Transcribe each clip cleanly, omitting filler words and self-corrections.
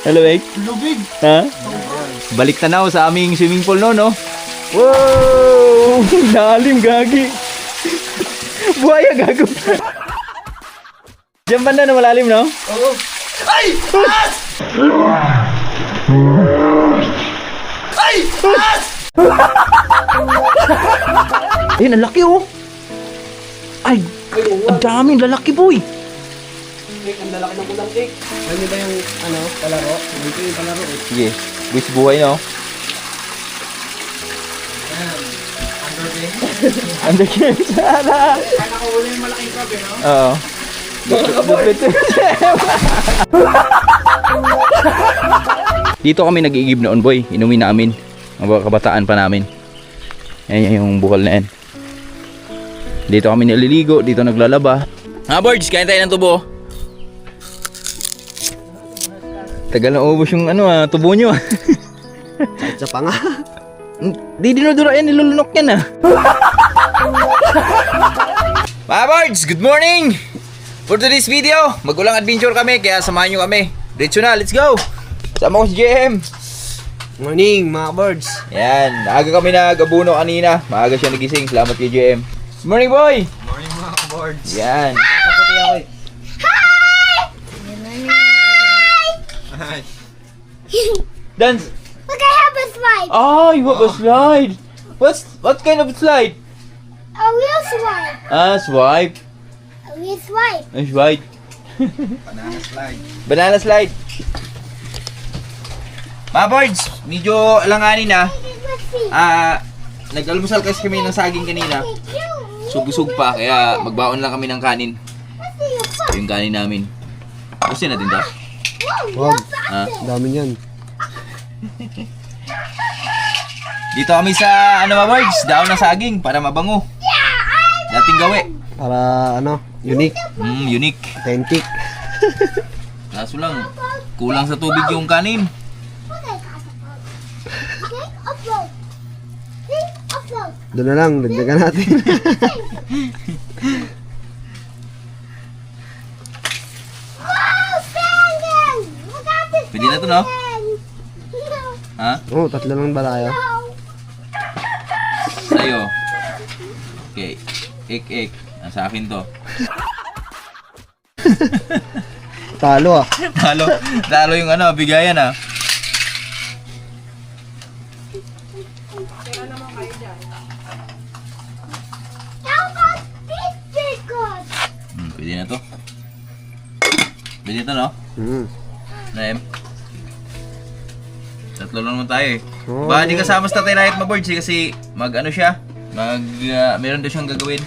Hello, Ek. Lubig. Ha? Balik tanaw sa aming swimming pool no, no? Wow! Lalim, gagi. Buhaya, gago. Diyan banda na malalim, no? Oo. Ay! As! Ay! As! Ayun, ang laki, oh. Ay, ang daming lalaki, boy. Ang lalaki ng ulang cake. Ano ba yung palaro? Ito yung palaro eh. Sige, buwis buhay, no? Under game, sana. Kaya nakahuli yung malaking crab eh, no? Oo. Dito kami nag-iigib noon, boy. Inumin namin. Mga kabataan pa namin. Ayan yung bukal na yan. Dito kami nililigo. Dito naglalaba. Ha, birds, kain tayo ng tubo. Tagal na ubos yung tubo nyo. Sa pa nga. Di dinudura yan, nilulunok yan Mga birds, good morning! For today's video, magulang adventure kami, kaya samahan nyo kami. Diretso na, let's go! Sama ko si JM. Morning mga birds. Yan, maaga kami nag-abuno kanina. Maaga siya nagising, salamat kay JM. Good morning, boy! Morning mga birds. Yan. Kaputi ako eh. Hi! Dance! Look, I have a slide. Oh, you have a slide! What kind of slide? A real slide. Swipe. A real slide. Swipe. Banana slide. Banana slide. Mga birds, medyo alanganin na. Let's see. Nag-almusal kasi kami ng saging kanina. So busog pa, kaya magbaon lang kami ng kanin. Let's see your foot. Ito yung kanin namin. Gusto natin ba? Whoa, Ha? Dami niyan. Dito kami sa mga birds, daon ng saging para mabango. Dating gawi. Para unique, Unique. authentic. Kaso lang, kulang sa tubig yung kanin. Upload. Upload. Doon na lang, dagdagan natin. Wow, singing! Look at this. Pwede na to, no? Ha? Oo, tatlo lang ba tayo? Sa'yo. Okay. Ik. Sa akin to. Talo ah. Talo yung bigayan How about this big one? Pwede na to. Pwede to, no? Rem. Tatlo lang naman tayo eh. Oh, Baka di kasama sa Tatay Riot Birds kasi siya. Meron daw siyang gagawin.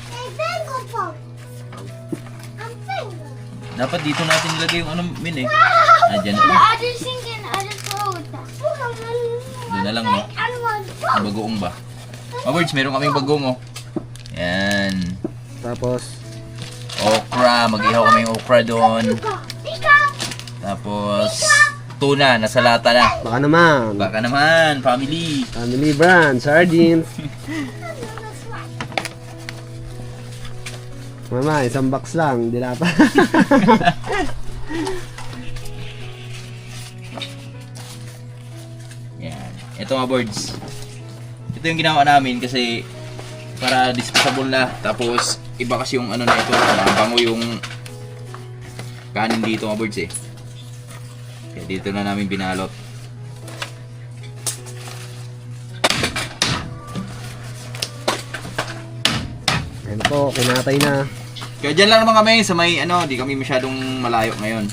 Hey, finger phone. I'm finger. Dapat dito natin ilagay yung min eh. Dyan na. I just thinking, I just throw it down. Doon na lang, no? Ang bagoong ba? Mga birds, meron kaming bagoong Yan. Tapos, Okra. Mag-ihaw kami yung okra doon. Ikaw. Tapos, tuna. Nasa lata na. baka naman. Baka naman, family. Family brand, sardines. Mama, isang box lang, dilata. Yan. Ito mga birds. Ito yung ginawa namin kasi para disposable na. Tapos iba kasi yung na ito. Mabango yung kanin dito mga birds eh. Kaya dito na namin binalot. Ayan po, kinatay na. Kaya dyan lang naman kami sa may di kami masyadong malayo ngayon.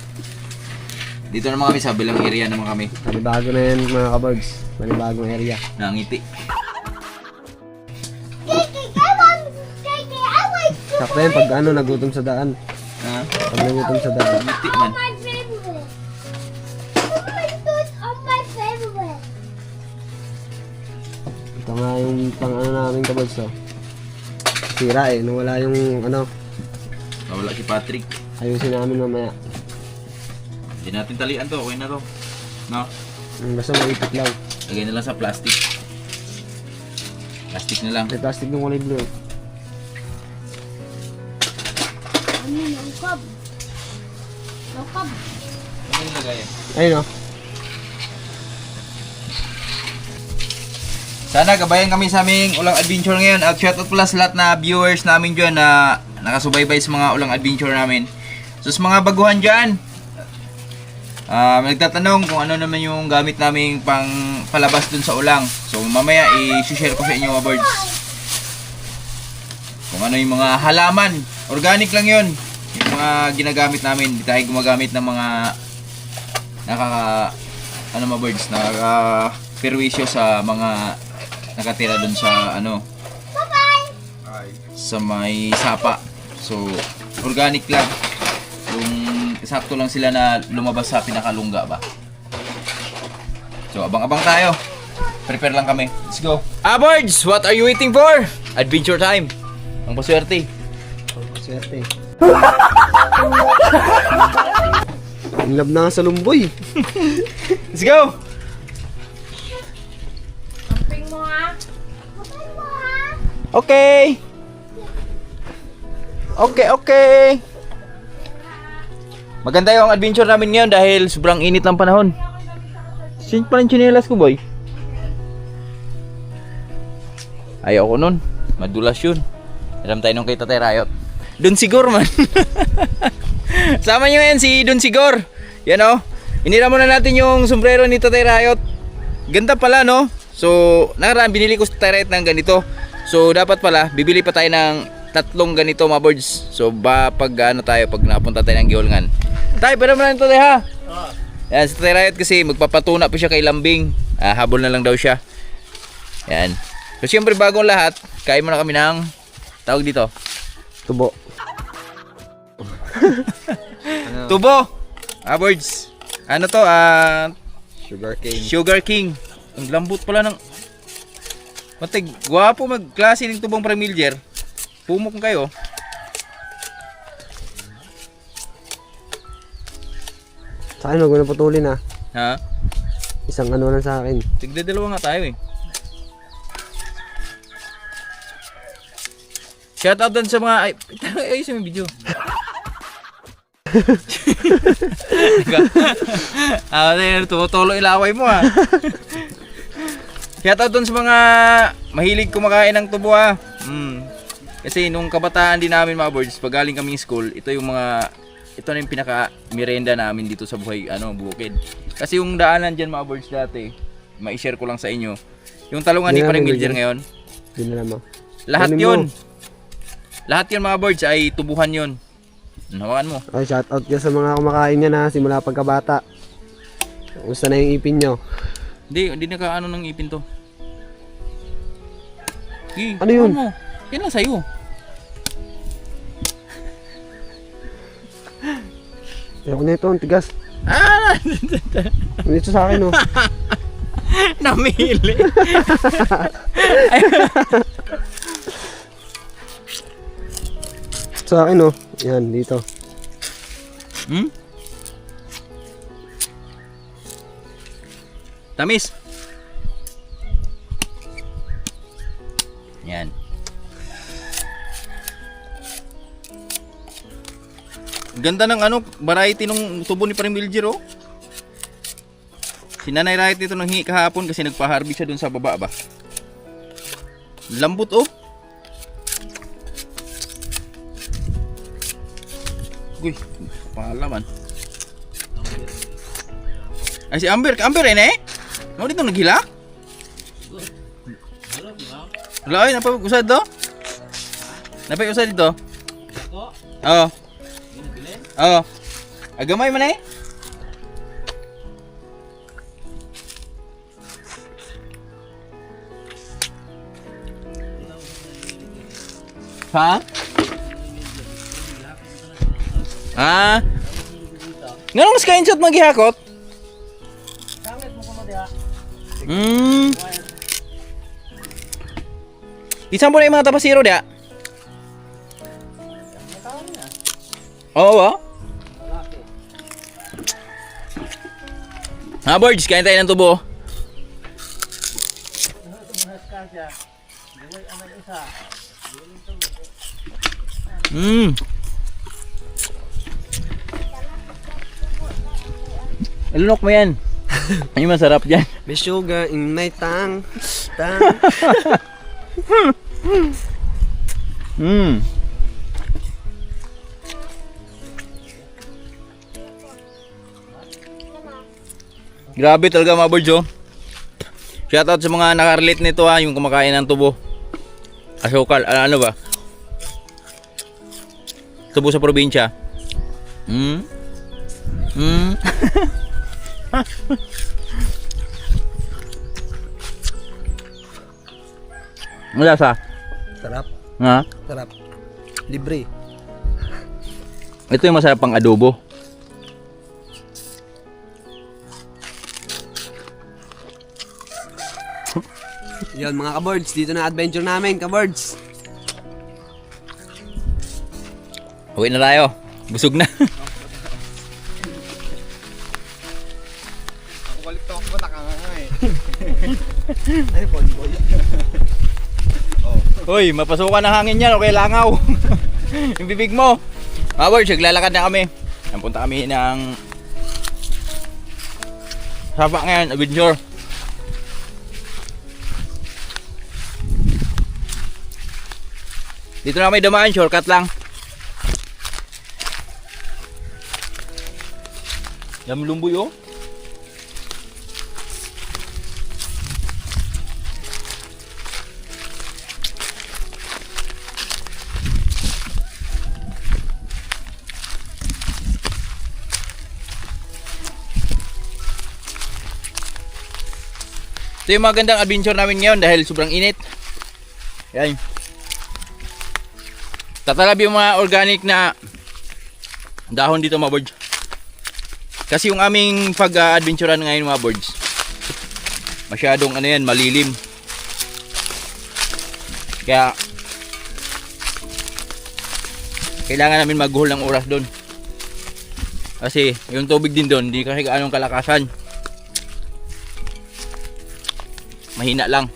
Dito naman kami sa bilang area naman kami. Panibago na yan mga kabards. Panibagong area. Nangiti. Sakto yan pag nagutom sa daan. Ha? Pag nagutom sa daan. Nangiti man. My favorite. My food on my favorite. Ito nga yung pang namin kabards sira nawala yung Nawala si Patrick. ayusin namin mamaya. Hindi natin talian to. Okay na to. No? Basta maipit lang. Lagay na lang sa plastic. Plastic na lang. May plastic ng kulay blue. Langkab. Langkab. Ano yung lagay? Ayun o. Sana gabayan kami sa aming ulang adventure ngayon. At shoutout pala sa lahat na viewers namin dyan na nakasubaybay sa mga ulang adventure namin. So sa mga baguhan dyan, nagtatanong kung ano naman yung gamit naming pang palabas dun sa ulang. So mamaya i-share ko sa inyo mga birds. Kung ano yung mga halaman. Organic lang yun. Yung mga ginagamit namin. Hindi tayo gumagamit ng mga perwisyo sa mga nakatira dun sa sa may sapa. So organic lang. Yung sakto lang sila na lumabas sa pinakalungga ba. So abang-abang tayo. Prepare lang kami. Let's go. Birds, what are you waiting for? Adventure time. Ang paswerte. Swerte. Ang lab na nga sa lumboy. Let's go. Kamping mo ha. Kamping mo ha. Okay. Okay. Maganda yung adventure namin ngayon dahil sobrang init ng panahon. Sin pa rin tsinelas ko, boy. Ayaw ko nun. Madulas yun. Alam tayo nung kay Tatay Rayot. Don Sigor man. Sama nyo yan si Don Sigor. Yan o. Inira muna natin yung sombrero ni Tatay Rayot. Ganda pala no. So nakaraan binili ko sa Tatay Rayot ng ganito. So dapat pala bibili pa tayo ng 3 ganito mga birds. So pag napunta tayo ng Giholngan. Tay, pwede mo na ito ha. Yan, sa Tatay Rayot kasi magpapatuna pa siya kay Lambing. Habol na lang daw siya. Yan. So siyempre bagong lahat, kain muna kami ng tawag dito. Tubo. Tubo. Birds. Ano to? Sugar Sugar King. cane. Ang lambot pala ng matig. Gwapo magklase ng tubong Premilger. Pumok kayo. Sa akin, huwag mo na putulin ha. Ha? Isang ano lang sa akin. Tigda-dalawa nga tayo eh. Shoutout dun sa mga... Ay, sa mga video. Tumutolo ilaway mo ha. Shoutout dun sa mga mahilig kumakain ng tubo ha. Kasi nung kabataan din namin mga birds, pag galing kaming school, ito na yung pinaka merienda namin dito sa bukid. Kasi yung daanan dyan mga birds dati, ma-share ko lang sa inyo. Yung talungan ni Premilger ngayon. Dinala mo. Lahat Kunin yun. mo. Lahat yun mga birds ay tubuhan yun. Hawakan mo. Okay, shout out ka sa mga kumakain niya na simula pagkabata. Gusto na yung ipin nyo. Hindi nakaano ng ipin to. Ano yun? Mo. Yan lang sa'yo. Ayoko na ito, ang tigas. Dito sa akin, oh. Namili. Sa akin, oh. Yan, dito. Tamis. Yan. Ganda ng variety ng tubo ni Premilger oh. Si Nanay Rayot dito nang hingi kahapon kasi nagpa-harvest siya dun sa baba ba. Lambot oh. Uy, palaman. Ay si Amber eh? Mau dito naghila? Wala ay, napag-usad do? Napag-usad dito? Oo. Oo. Agamay man eh? Ha? Nga nung screenshot maghihakot? Isang po na yung mga tapasiro dia? Oo ba? Birds, kain tayo ng tubo. Lunok mo yan. Ay, masarap dyan. May sugar in my tongue. Mm. Grabe talaga mga birds, oh. Shoutout sa mga nakarelate nito ha, yung kumakain ng tubo. Asukal, ano ba? Tubo sa probinsya. Ang lasa? Sarap. Ha? Sarap. Libre. Ito yung masarap pang adobo. Yan mga kabords, dito na adventure namin, kabords. Uwi na tayo. Busog na. Balik to ako, nakanganga eh. Ay, boy. Hoy, mapasukan ng hangin yan. Okay, langaw. Yung bibig mo. Mga birds, naglalakad na kami. Punta kami ng Sapa ngayon, adventure. Dito na kami dumaan, shortcut lang. Yam lumboy oh. Ito yung magandang adventure namin ngayon dahil sobrang init. Yan. Tatalab yung mga organic na dahon dito mga birds. Kasi yung aming pag-adventurean ngayon mga birds, masyadong ano yan, malilim. Kaya kailangan namin maghuhol ng oras doon. Kasi yung tubig din doon, hindi kasi gaanong kalakasan. Mahina lang.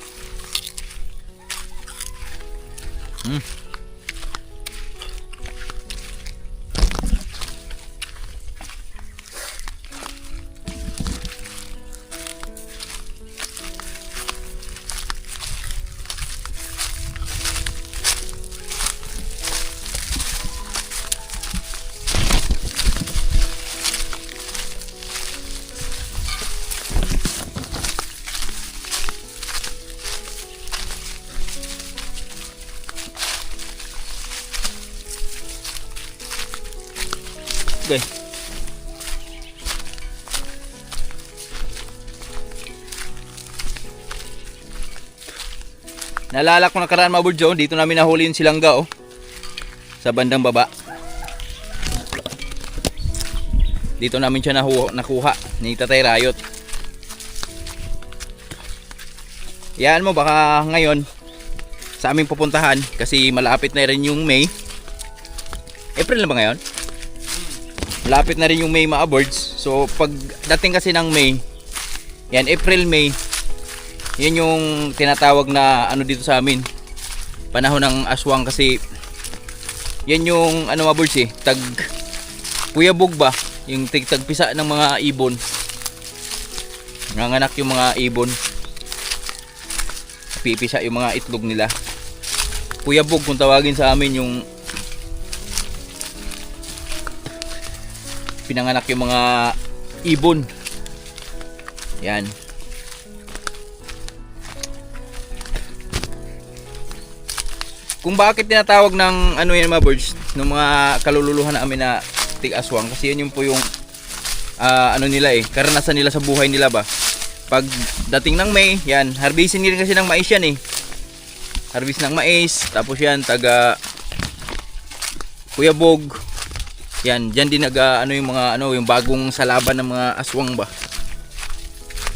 Okay. Naalala ko nakaraan mga birds, oh. Dito namin nahuli yung silangga oh. Sa bandang baba. Dito namin siya nakuha ni Tatay Rayot. Yan mo, baka ngayon sa aming pupuntahan kasi malapit na rin yung May. April na ba ngayon? Malapit na rin yung May mga birds. So pag dating kasi ng May, yan April, May, yan yung tinatawag na ano dito sa amin, panahon ng aswang. Kasi yan yung ano mga birds tag puyabog ba, yung tagpisa ng mga ibon. Nanganak yung mga ibon, pipisa yung mga itlog nila. Puyabog kung tawagin sa amin yung pinanganak yung mga ibon. Yan. Kung bakit tinatawag ng ano yan mga birds, ng mga kalululuhan namin na tig-aswang, kasi yan yung po yung ano nila karanasan nila sa buhay nila ba. Pag dating ng May, yan, harvesting nila kasi ng mais yan harvest ng mais, tapos yan taga puyabog. Yan, diyan din ano yung mga yung bagong salaban ng mga aswang ba.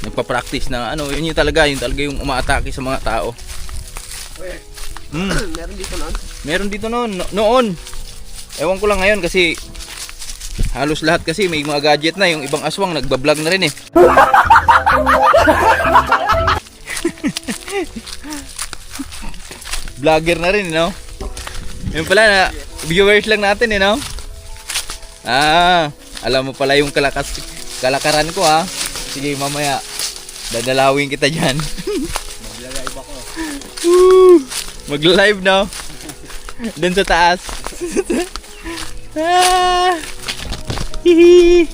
Nagpa-practice na yun talaga yung umaatake sa mga tao. Meron dito noon? Meron dito noon. Ewan ko lang ngayon kasi halos lahat kasi may mga gadget na. Yung ibang aswang nagba-vlog na rin Vlogger na rin, no? Yun pala na viewers lang natin, no? Alam mo pala yung kalakaran ko ha. Sige, mamaya. Dadalawin kita dyan. Magla-live ako. Magla-live na. Doon sa taas. Ah! Hihi.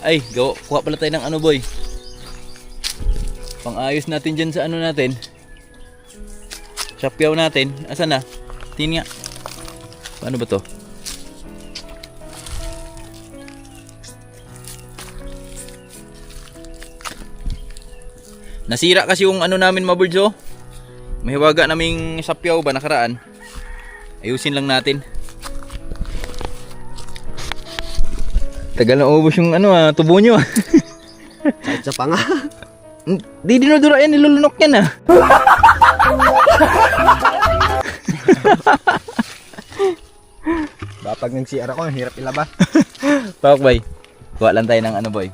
Ay, kuha pala tayo ng ano boy. Pang-ayos natin dyan sa ano natin. Sapyaw natin. Asan na? Tingin nga. Paano ba to? Nasira kasi yung ano namin maburds oh. Mahiwaga naming sapyaw ba nakaraan. Ayusin lang natin. Tagal na ubos yung ano tubo nyo ah. Kahit sa panga. Di dinudura yan, nilulunok yan ah. Pag nag-CR ako, hirap ilaba. Pak boy. Kuha lang tayo ng ano boy.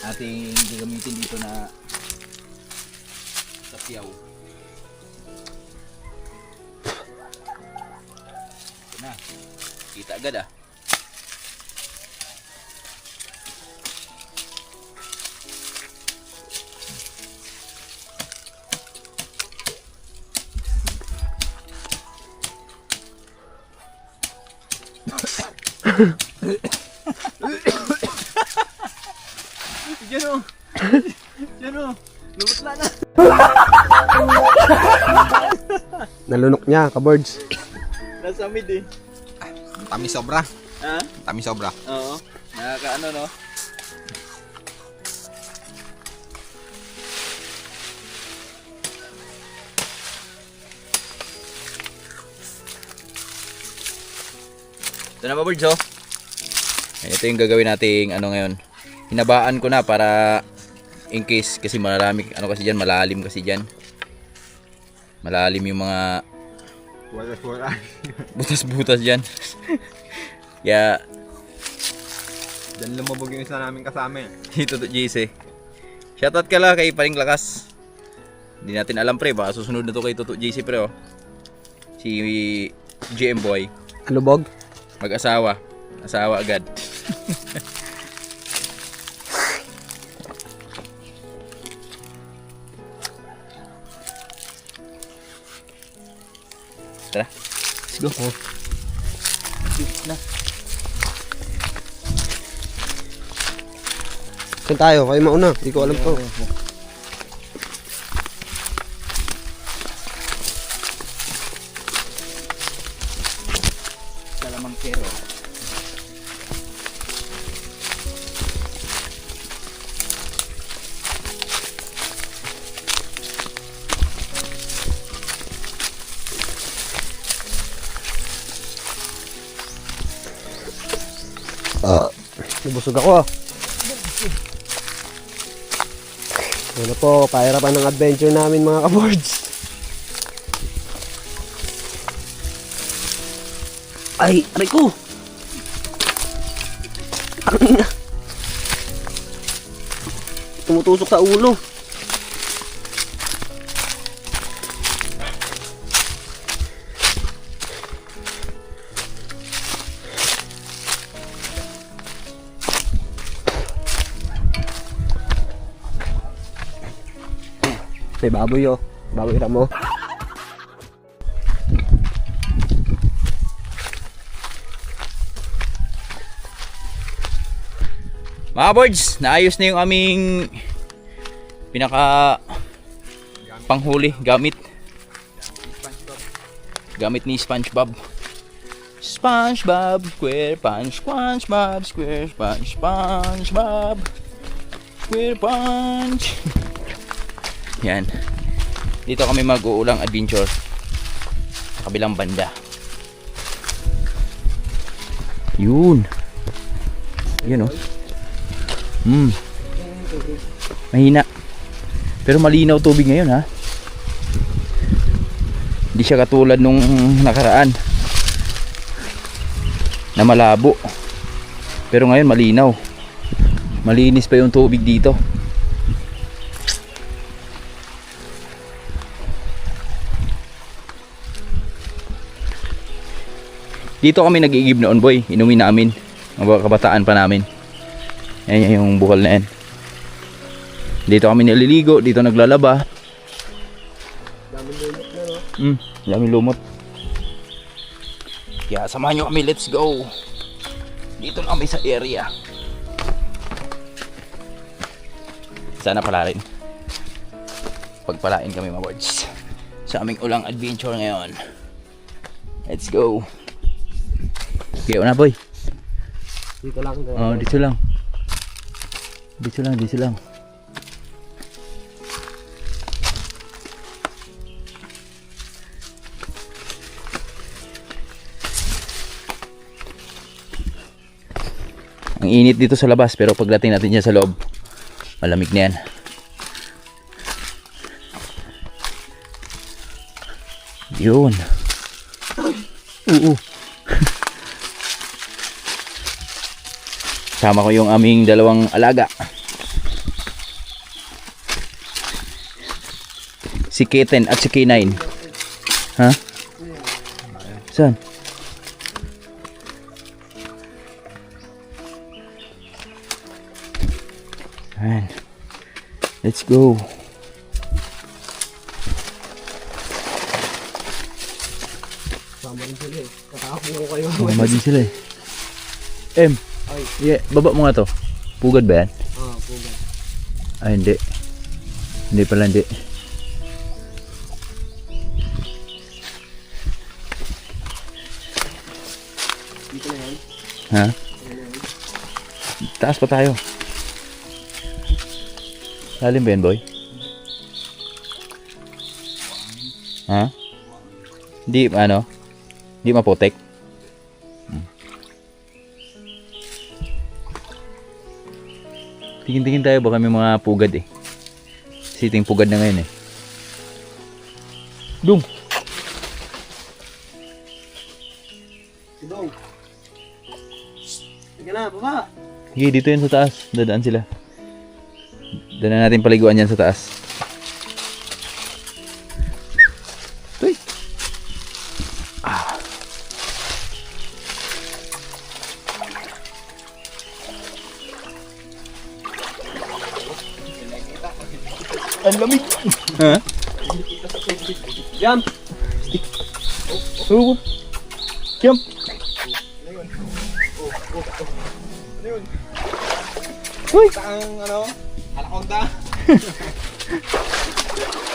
Ating gagamitin dito na sapyaw. Na. Kita agad ah. Diyan o. Diyan o. Lumutla na. Nalunok niya, kaboards. Nasa mid eh. Tamis sobra. Ha? Tamis sobra. Oo. Nakakaano no? Ito na ba birds oh? Ito yung gagawin nating ano ngayon. Hinabaan ko na para in case kasi marami ano kasi diyan, malalim kasi diyan. Malalim yung mga butas-butas diyan. Kaya Diyan lumabog yung isa namin kasama eh. dito to JC. Shoutout ka lang kay Paring Lakas. Hindi natin alam pre, baka susunod na to kay Toto JC pre oh. Si GM Boy. Alubog? Mag-asawa. Asawa agad. Tara. Let's go. Na. Saan tayo? Kayo mauna. Hindi ko alam to. Salamang kero. Nabusog ako ah. Ano po, pahirapan ng adventure namin mga kaboards. Ay, aray ko! Ang ina! Tumutusok sa ulo. May baboy oh. Baboy mo. Mga boards, naayos na yung aming pinaka panghuli gamit ni SpongeBob. SpongeBob SquarePants, SpongeBob SquarePants, SpongeBob SquarePants. Yan. Dito kami mag-uulang adventure sa kabilang banda. Yun. Yun oh. Mahina. Pero malinaw tubig ngayon ha. Hindi siya katulad nung nakaraan na malabo. Pero ngayon malinaw. Malinis pa yung tubig dito. Dito kami nag-iigib noon boy. Inumin namin. Mga kabataan pa namin. Yan yung bukal na yan. Dito kami nililigo, dito naglalaba. Daming lumot na, no? Daming lumot. Kaya samahan nyo kami, let's go. Dito na kami sa area. Sana pala rin. Pagpalain kami mga boys. Sa aming ulang adventure ngayon. Let's go. Okay, una boy. Dito lang. Oh, dito lang. Dito lang, dito lang. Ang init dito sa labas pero pagdating natin dyan sa loob, malamig na yan. Yun. Sama ko yung aming dalawang alaga. Si Kitten at si K9. Ha? Saan? Ayan. Let's go. Sama rin sila eh. Katapon ko kayo. Mama din sila eh. M. Ay. Yeah, baba mo nga to. Pugad ba yan? Pugad. Ay, hindi. Hindi pala, hindi. Dito na yan. Ha? Taas pa tayo. Lalim ba yan, boy? Ha? Di, ano? Di mapotek? Tingin-tingin tayo, baka may mga pugad eh. Siting pugad na ngayon eh. Dung! Sidong. Sige na, baba. Sige, dito yun sa taas. Dadaan sila. Daan na natin paliguan yan sa taas. Uy! Ang lamig! Ha? Jump. Oo. Jump! Uy! Ang ano? Anaconda.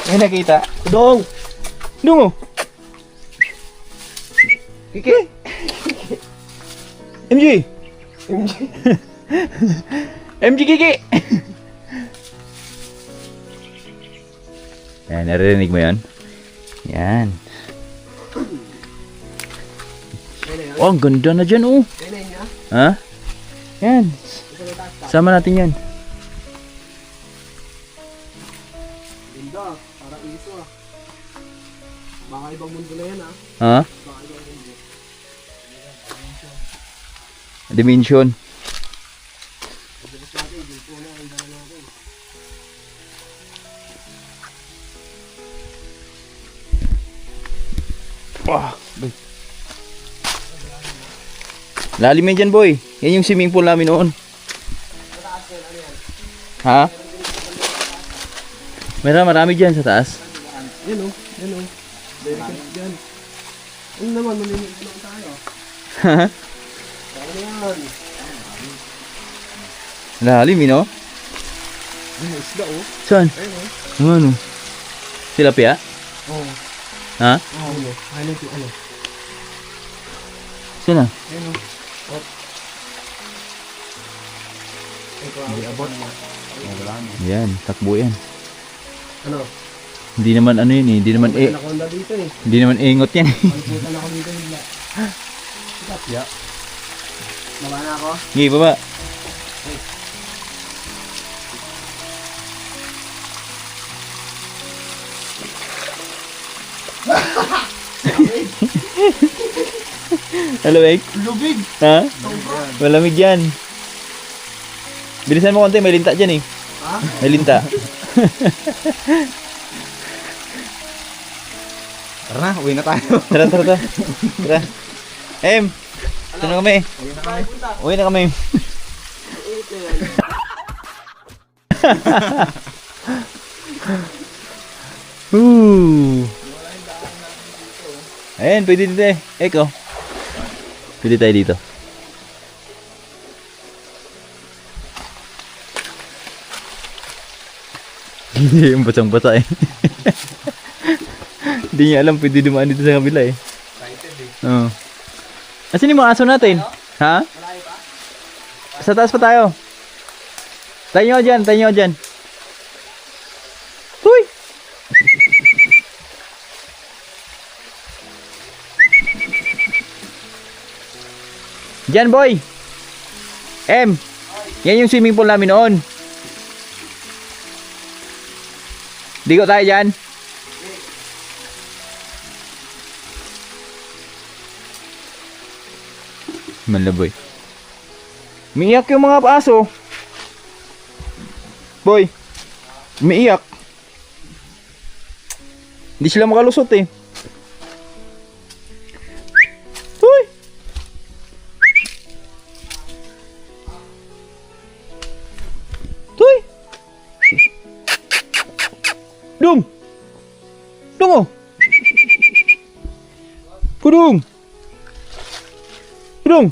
May nakita. Dong. Dungo! Kiki. MG! MJ. MG Kiki! Yan, naririnig mo yan? Yan. Oh, ang ganda na dyan oh. Kaya na niya. Ha? Yan. Sama natin yan. Ganda. Para iso ah. Baka ibang mundo na yan ah. Ha? Baka ibang mundo. Dimension. Pagdalas natin, dito na ang dala natin. Wah, lalim yan dyan boy. Yan yung swimming pool namin noon. Ha? Marami dyan sa taas. Yan o. Yan o. Delicate dyan. Ano naman, maliliit naman tayo. Ha? Ano yan? Lalim yun oh. Ano, isda o. Saan? Ayun o. Ano? Tilapia? Oo. Ha? Oo. Ano ito? Ano? Saan na? Ayun o. Hindi abot. Yan, takbo yan. Ano? Hindi naman ano yun eh. Hindi naman Anaconda dito eh. hindi naman ingot yan eh. Paliputan ako dito hila. Tilapia. Baba na ako. Sige, baba. Malamig? Lubig! Ha? Malamig yan. Bilisan mo konti, may linta dyan eh. Ha? May linta. Tara na, uwi na tayo. Tara. Tara. M! Ito na kami. Uwi na kami. Ayan, pwede dito eh. Eko. Pwede tayo dito. Hindi yung batang-bata eh. Hindi niya alam pwede dumaan dito sa kabila eh. Oo. Asan yung mga aso natin? Ha? Sa taas pa tayo. Tayo nyo dyan, tayo nyo dyan. Huy! Dyan boy! M! Yan yung swimming pool namin noon. Digo tayo dyan. Malaboy. Umiiyak yung mga aso. Boy. Umiiyak. Hindi sila makalusot eh. Uy! Uy! Dung! Dung oh! Pudung! Pudung!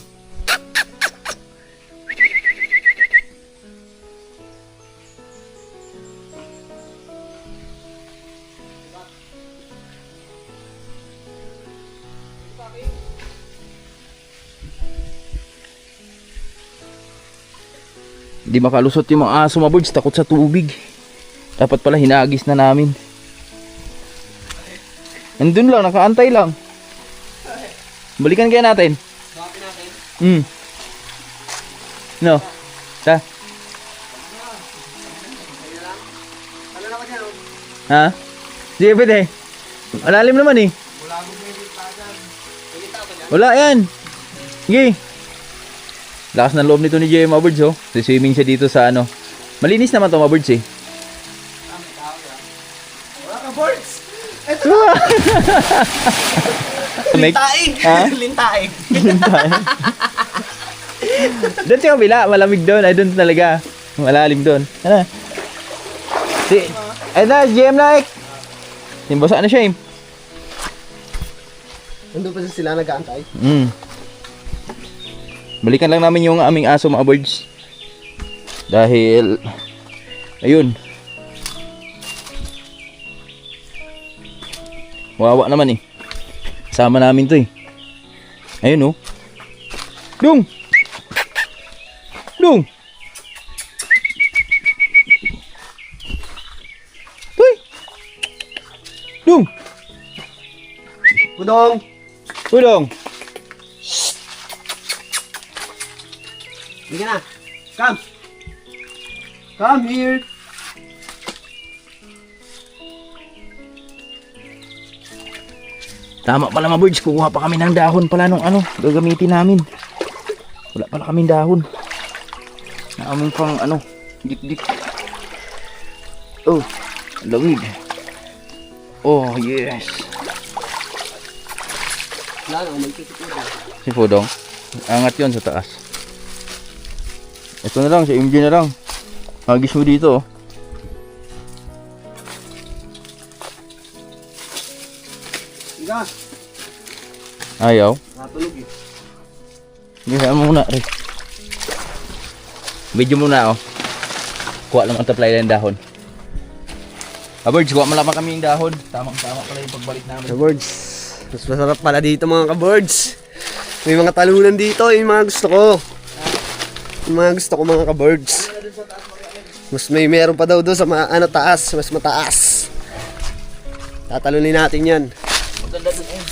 Hindi makalusot yung mga aso mga birds, takot sa tubig. Dapat pala hinagis na namin. Nandun lang, nakaantay lang. Balikan kaya natin. No. Ta. Ha? Di pwede. Malalim naman eh. Wala yan. Sige. Lakas ng loob nito ni Jay mga birds oh. Swimming siya dito sa ano. Malinis naman to mga birds eh. Wala ka, birds! Lintaig! Ha? Lintaig! Doon sa kabila, malamig doon. Ay doon talaga. Malalim doon. Ano? Ay na, GM like! Simbasa na siya eh. Nandun pa sila nag-aantay. Balikan lang namin yung aming aso mga birds. Dahil ayun. Wawa naman eh. Sama namin to eh. Ayun oh. Dung! Dung! Uy! Dung! Pudong! Pudong! Hindi na. Come! Come here! Tama pala mga birds, kukuha pa kami ng dahon pala nung ano, gagamitin namin. Wala pala kaming dahon. Na aming pang ano, dik-dik. Oh, lamig. Oh, yes. Wala na, may titikod na. Si Pudong, angat yon sa taas. Ito na lang, sa MJ na lang. Agis mo dito oh. Higa! Ayaw. Natulog eh. Gaya mo muna rin. Video muna oh. Kuha lang ang taplay ng dahon. Birds, kuha mo lang kami yung dahon. Tamang-tama pala yung pagbalik namin. Ka-birds. Mas masarap pala dito mga ka-birds. May mga talunan dito, yung mga gusto ko. Yung mga gusto ko mga ka-birds. Mas may meron pa daw doon sa taas, mas mataas. Tatalunin natin yan. Maganda dun eh.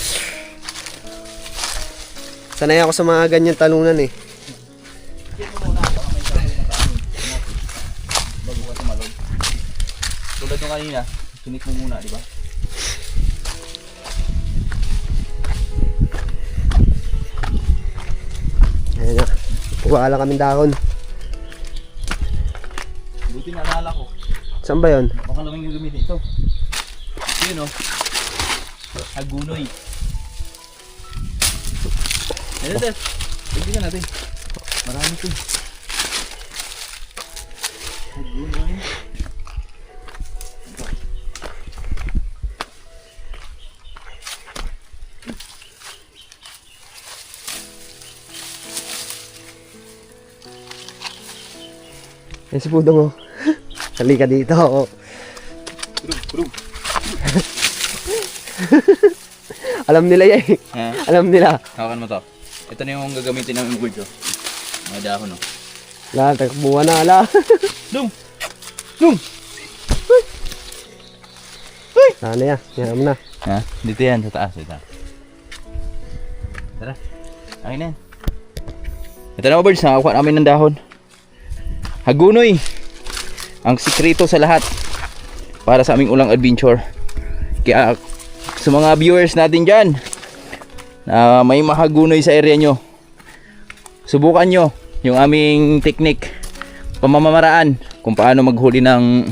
Sanay ako sa mga ganyan talunan eh. Bago ka tumalog. Tulad nung kanina, sunik mo muna, di ba? Ayan na. Kuha lang kaming dahon. Buti naalala ko. Saan ba yun? Baka lang yung gamitin ito. Yun o. Agunoy. Ano ito? Tignan natin. Marami to. Eh, si Pudong oh. Halika dito oh. Alam nila yan eh. Ha? Alam nila. Hawakan mo to. Ito na yung gagamitin namin ng birds, oh. Mga dahon, oh. Wala, takbuhan na, ala. Dong! Dong! Ano yan? Yan mo na. Ha? Dito yan, sa taas. Ito. Tara. Akin na yan. Ito na mga birds, nakakuha namin ng dahon. Hagunoy! Ang sikreto sa lahat para sa aming ulang adventure. Kaya sa mga viewers natin dyan na may mahagunoy sa area nyo, subukan nyo yung aming technique, pamamaraan kung paano maghuli ng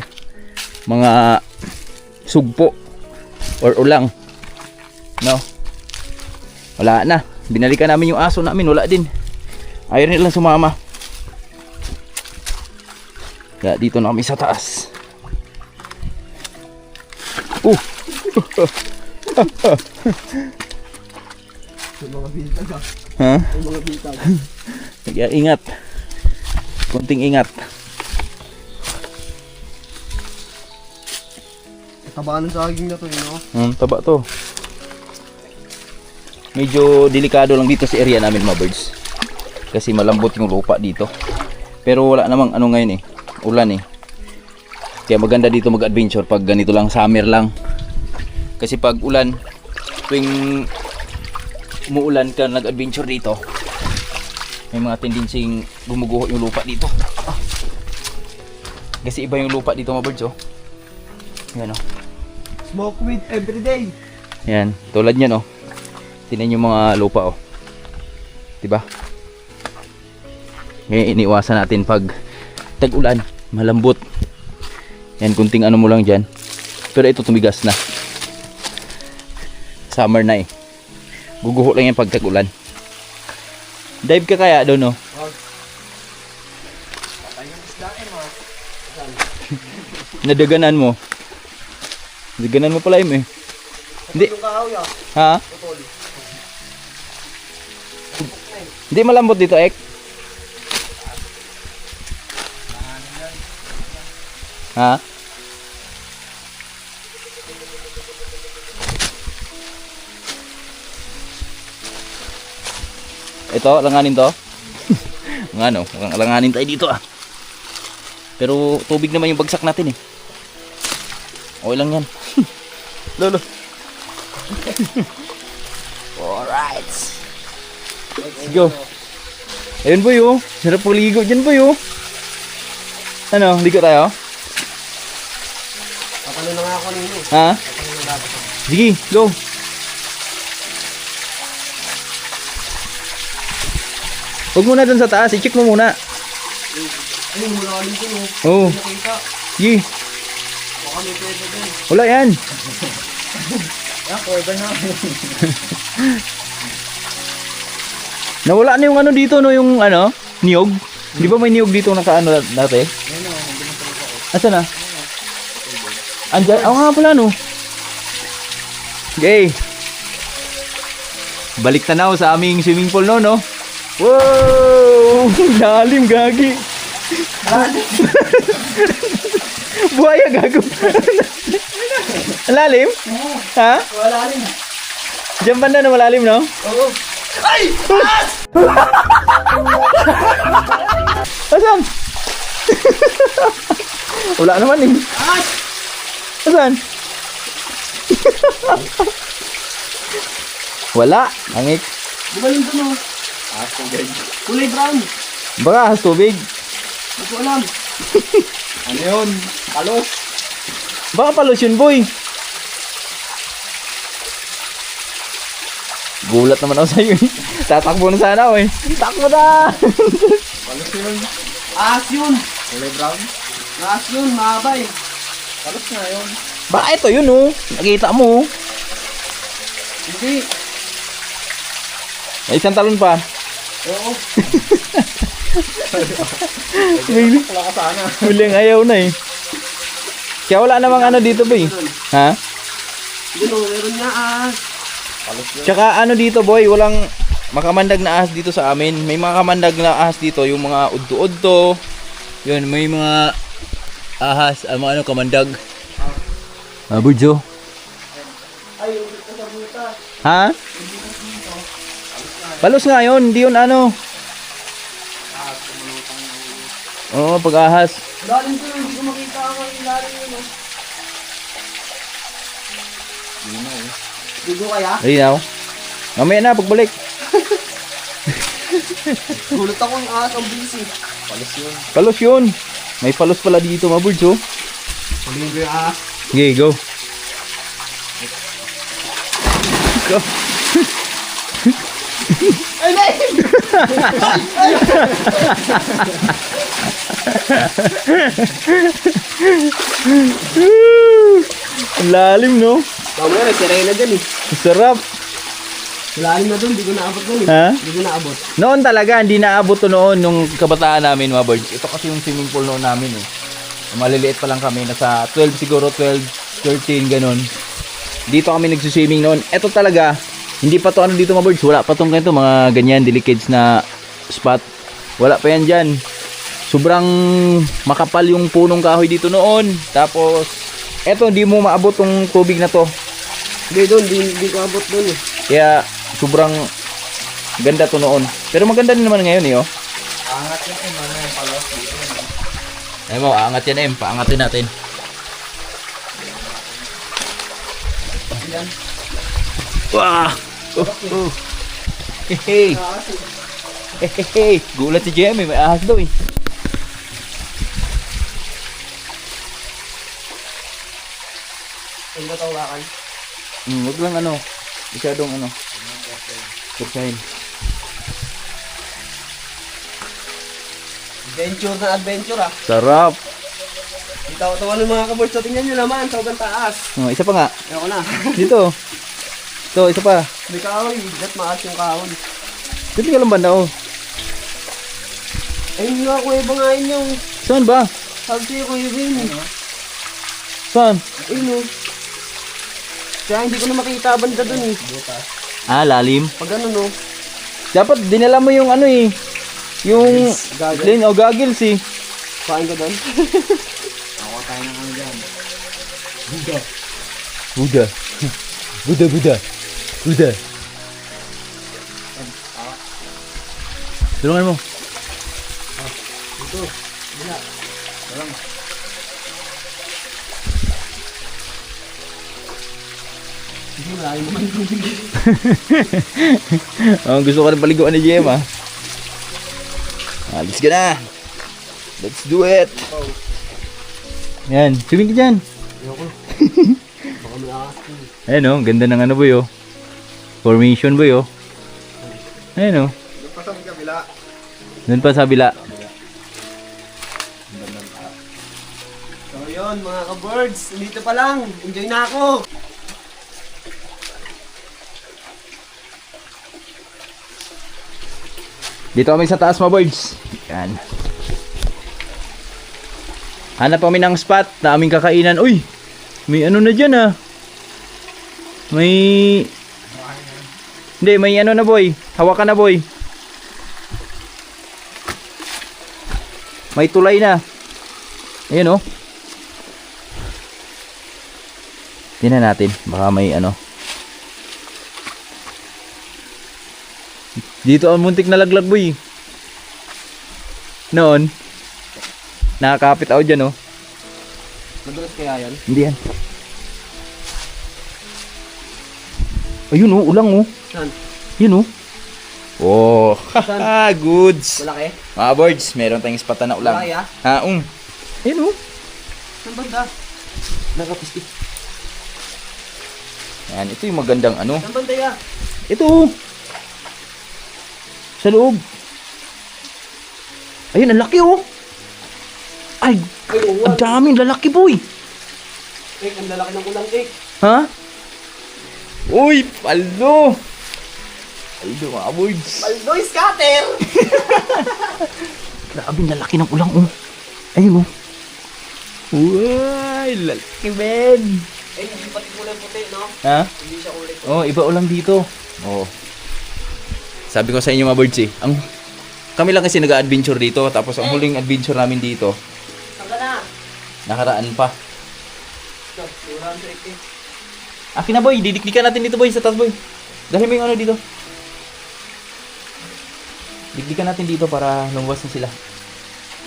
mga sugpo or ulang, no? Wala na, binalikan namin yung aso namin, wala din, ayaw nilang sumama. Kaya dito na kami sa taas. Yung mga bitag ah. Ha? Yung mga bitag. Kaya ingat. Kunting ingat. Taba ng saging na to, no? Taba to. Medyo delikado lang dito sa area namin, mga birds. Kasi malambot yung lupa dito. Pero wala namang ano ngayon eh. Ulan eh. Kaya maganda dito mag-adventure pag ganito lang, summer lang. Kasi pag ulan, tuwing umuulan ka nag-adventure dito, may mga tendensing gumuguho yung lupa dito. Kasi iba yung lupa dito, mga birds, oh. Yan, oh. Smoke weed every day. Yan, tulad niyan, oh. Tingnan yung mga lupa, oh. Diba? Ngayon iniwasan natin pag tag-ulan, malambot. Yan, kunting ano mo lang dyan. Pero ito tumigas na. Summer na eh. Guguho lang yan pag tag-ulan. Dive ka kaya doon, no? Nadaganan mo. Nadaganan mo pala yun eh. Hindi. Ha? Hindi malambot dito, Ek. Ha? Ito, langanin to. Ang ano, langanin tayo dito ah. Pero tubig naman yung bagsak natin eh. Okay lang yan. Lolo. Alright. Let's go. Ayun boy oh. Sarap puligo dyan boy oh. Ano, ligo tayo? Papalo na nga ako ninyo. Ha? Sige, go. Huwag muna dun sa taas, i-check mo muna. Ay, mula ulit ko, no? Oo. Nakita. Sige. Baka may pwede din. Wala yan. Pwede na. Nawala na yung ano dito, no? Yung ano? Niyog. Di ba may niyog dito nakaano dati? Asa na? Andyan? Oo nga pala, no? Okay. Balik tanaw sa aming swimming pool, no? Wow! Lalim, gagi. Buhaya, gago. Lalim? Ha? Wala rin. Diyan banda na malalim, no? Oo. Ay! Asan? Wala naman eh. Asan? Wala. Angik. Bumaling ko, no? Kulay brown. Baka has tubig. Hindi ko alam. Ano yun? Palos. Baka palos yun, boy. Gulat naman ako sa'yo eh. Tatakbo na sana ako eh. Takbo na! Palos yun. Ahas yun. Kulay brown? Ahas yun, mahaba eh. Palos nga yun. Baka ito yun oh. Nakita mo oh. Hindi. May isang talon pa. Oo. Wala ka sana. Huling ayaw na eh. Kaya wala namang ano dito boy. Ha? Yun o, meron nga ah. Tsaka ano dito boy, walang makamandag na ahas dito sa amin. May mga kamandag na ahas dito, yung mga udto-udto. Yun, may mga ahas, ano kamandag. Burjo. Ay, yung dito sa butas. Ha? Palos nga yun, hindi yun ano. Oo, pag-ahas. Lalim ko, hindi ko makita ang ilalim yun o. Hindi ko kaya? Ayun ako. Mamaya na, pagbalik. Gulat ako yung ahas ang busy. Palos yun. May palos pala dito, Burjo. Sabihin ko yung ahas. Okay, go. Go. Ay, ay! Ang lalim, no? Mamaya, nagsiray na dyan eh. Sarap. Lalim na dun, hindi ko naabot dun eh. Ha? Hindi ko naabot. Noon talaga, hindi naabot to noon nung kabataan namin, mga birds. Ito kasi yung swimming pool noon namin, eh. Maliliit pa lang kami, nasa 12 siguro, 12, 13, ganun. Dito kami nagsuswimming noon. Ito talaga, hindi pa to ano dito, mga birds. Wala pa tong ganito, mga ganyan, delicades na spot. Wala pa yan dyan. Sobrang makapal yung punong kahoy dito noon. Tapos, eto, hindi mo maabot tong tubig na to. Hindi dun, hindi ko abot dun eh. Kaya, sobrang ganda to noon. Pero maganda din naman ngayon, eh, oh. Angat yung ano yung palos dito. Ay mo, aangat yan, em. Paangatin natin. Wah! Hey! Hey! Gulat si Jemmy, may ahas daw, eh. Hindi ko tawakan. Wag lang ano. Masyadong ano. Kursahin. Adventure na adventure ah. Sarap! Tawa-tawa ng mga kaboys. So, tingnan nyo naman, sa ugang taas. Oh, isa pa nga. Ayoko na. Dito. Ito, isa pa. May kahoy. Ba't maas yung kahoy? Dito ka lang banda, oh. Ayun nga, kuya bangain yung. Saan ba? Sabi sa'yo, kuya Vin. Saan? Ayun o. Kaya hindi ko na makita banda dun eh. Ah, lalim. Pag ano no. Dapat dinala mo yung ano eh. Yung lane o goggles eh. Kain ka dun. Buddha. Buddha, Buddha. Buddha. Tulungan mo. Ito. Bila. Parang. Hindi malayo naman yung tubig. Oh, gusto ko rin paliguan ni GM ah. Alis ka na. Let's do it. Yan, swimming ka dyan. Ayoko. Baka may akas ko. Ayan oh, ganda ng ano boy oh. Formation boy oh. Ayan oh. Doon pa sa kabila. Doon pa sa bila. So yun mga ka-birds, dito pa lang. Enjoy na ako. Dito kami sa taas mga birds. Yan. Hanap kami ng spot na aming kakainan. Uy! May ano na dyan ah. May... Hindi, may ano na boy. Hawakan na boy. May tulay na. Ayun oh. Tingnan natin. Baka may ano. Dito ang muntik na laglag boy. Noon. Nakakapit ako dyan oh. Madulas kaya yan? Hindi yan. Ayun oh, ulang oh. Saan? Yun oh. Oh, haha, goods. Malaki? Mga birds, meron tayong spot na ulang. Malaki ah? Ayun oh. Saan banda? Nakapisti. Yan, ito yung magandang ano. Saan banda ya? Ito oh. Sa loob. Ayun, ang laki oh. Ay, Ay, oo. ang daming lalaki boy. Cake, ang lalaki ng ulang cake. Ha? Uy, palo. Paldo mga boards. Paldoy scatter! Grabe, lalaki ng ulang oh. Ayun oh. Uy, lalaki Ben. Eh, hindi pati kulay puti, no? Ha? Hindi siya kulay puti. Oh, iba ulang dito. Oh. Sabi ko sa inyo mga birds eh, kami lang kasi nag-adventure dito, tapos ang huling adventure namin dito, Saan ka na? nakaraan pa. Ito, siuran sa ito. Akin na boy, didikdikan natin dito boy, sa taas boy. Dahil mo yung ano dito. Dikdikan natin dito para lumabas na sila.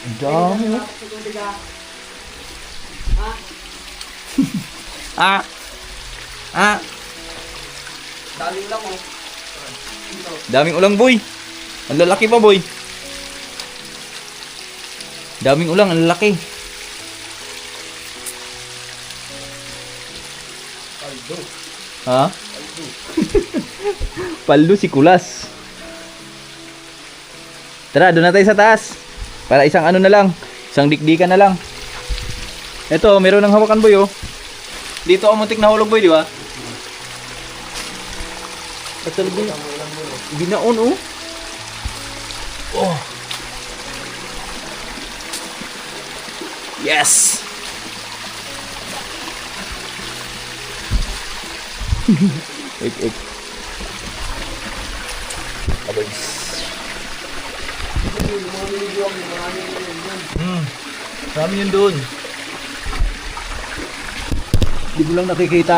Ang dami. Ah! Ah! Daling lang, oh. Daming ulang boy. Ang lalaki pa boy. Daming ulang, ang lalaki. Paldo. Ha? Paldo si Kulas. Tara, doon na tayo sa taas. Para isang ano na lang. Isang dikdikan na lang. Ito, meron ng hawakan boy oh. Dito ang muntik na hulog boy, di ba? At talaga yun. Binaon oh. Oh. Yes! Wait, wait. Aboys. Marami yun doon. Hindi ko lang nakikita.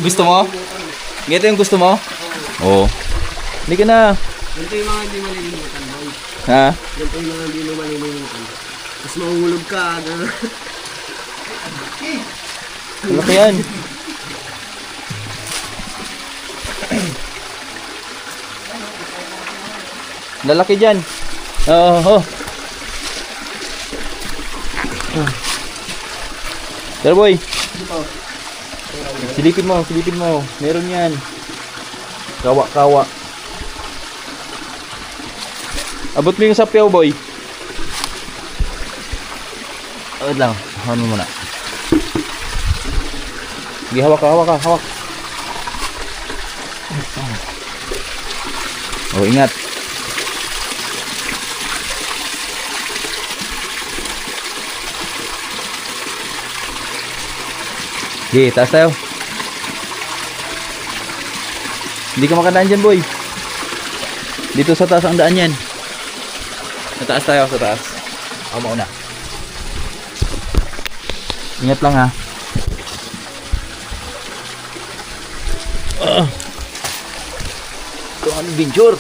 Gusto mo? Ganito yung gusto mo? Oo. Hindi ka na. Ganito yung mga hindi malilimutan, boy. Ha? Ganito yung mga hindi mo malilimutan. Tapos mahulog ka, gano'n. Ano ka yan? Lalaki dyan. Oo. Tara boy. Silipin mo, silipin mo. Meron yan. Kawa. Abot mo yung sapyaw boy. Wait lang, hawan mo muna. Sige, hawak ka. Oh, ingat. Sige, taas tayo. Hindi ka makadaan dyan, boy. Dito sa taas ang daan yan. Sa taas tayo, sa taas. Ako mauna. Ingat lang ha. Ito ang adventure.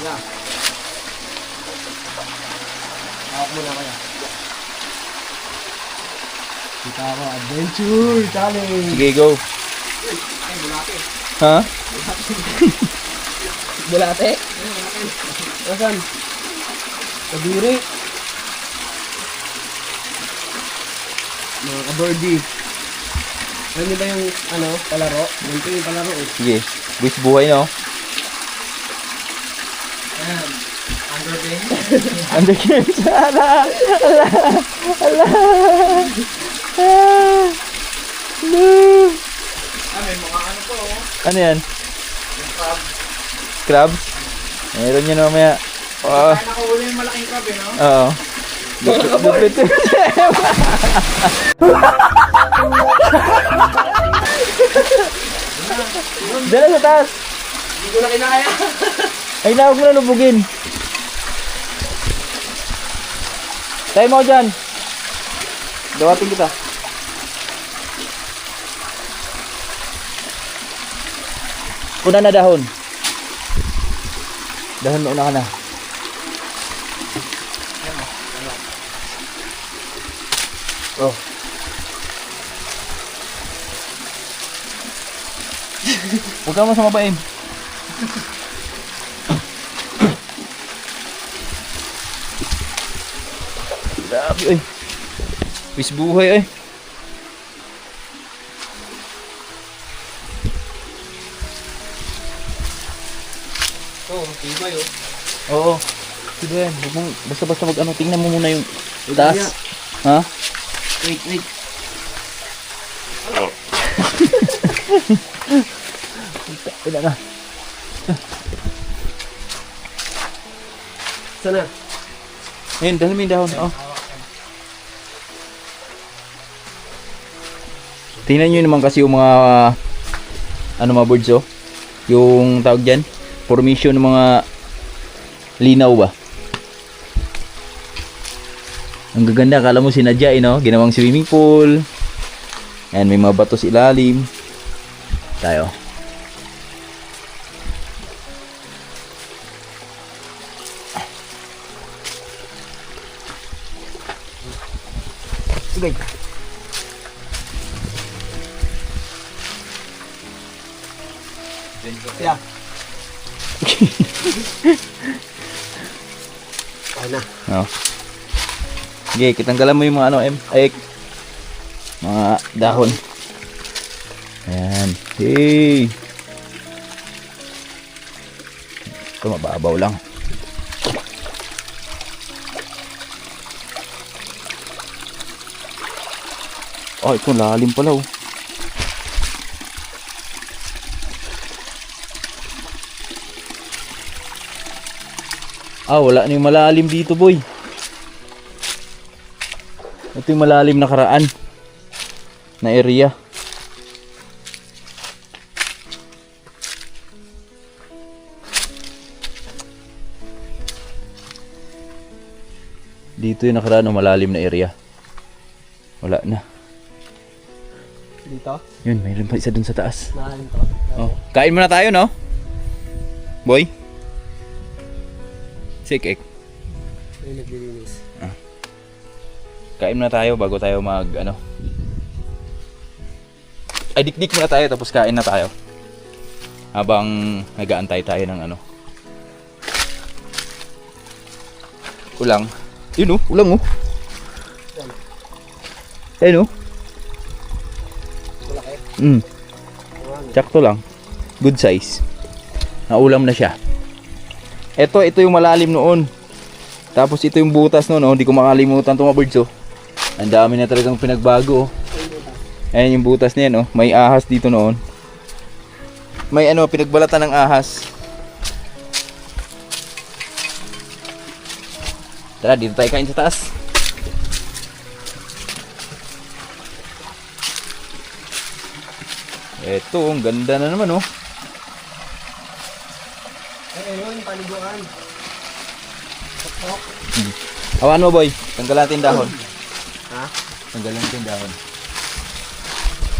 Yeah. Hawak mo na kaya. Kita ko, adventure challenge. Sige, go. Ay, bulate. Ha? Bulate? Asan? Kadiri. Mga ka-birdie. Alam niyo ba yung, palaro? Ganito yung palaro eh. Sige. Buwis buhay no? Ayan. Under game. Under games. Ala. No. May mga ano po oh. Ano yan? Crab. Crab? Meron yun mamaya. Oo. Nakahuli yung malaking crab eh, no? Oo. Lupit. Dala sa taas. Hindi ko na kinaya. Ay, huwag mo na lubugin. Tayo mo dyan. Dawatin kita. Una na dahon. Dahon na una ka na. Oh. Huwag ka masama pa, Em. Grabe, ay. Wis buhay, ay. Oh, tibay oh. Oo. Sige, yan. Huwag mong, basta-basta mag ano, tingnan mo muna yung taas. Ha? Wait. Wala na. Sana. Ayun, dahil may dahon. Oh. Tingnan nyo naman kasi yung mga ano mga birds oh. Yung tawag dyan, formation ng mga linaw ba. Ang gaganda, akala mo sinadya no? Ginawang swimming pool. Ayan, may mga bato sa ilalim. Tayo. Sige. Yeah. Ay na. Oh. Sige, kitanggalan mo yung mga ano, ay, mga dahon. Ayan. Hey. Ito mababaw lang. Oh, ito lalim pala oh. Ah, wala na yung malalim dito, boy. Ito yung malalim na karaan na area. Dito yung nakaraan ng malalim na area. Wala na. Dito. Yun, mayroon pa isa dun sa taas. Nakalim to. Oh, kain muna tayo, no? Boy? Sikik. Ay, naglilinis. Kain muna tayo bago tayo mag ano. Ay, dikdik muna tayo tapos kain na tayo. Habang nag-aantay tayo ng ano. Ulang. Yun oh, ulang oh. Ayun oh. Sakto lang. Good size. Naulam na siya. Ito yung malalim noon. Tapos ito yung butas noon, oh. Hindi ko makalimutan itong mga birds, oh. Ang dami na talagang pinagbago, oh. Ayan yung butas niyan, oh. May ahas dito noon. May ano, pinagbalatan ng ahas. Tara, dito tayo kain sa taas. Ito, ang ganda na naman, oh. Ay, ayun, paliguan. Hawakan mo, boy. Tanggal natin yung dahon. Ha? Tanggal natin yung dahon.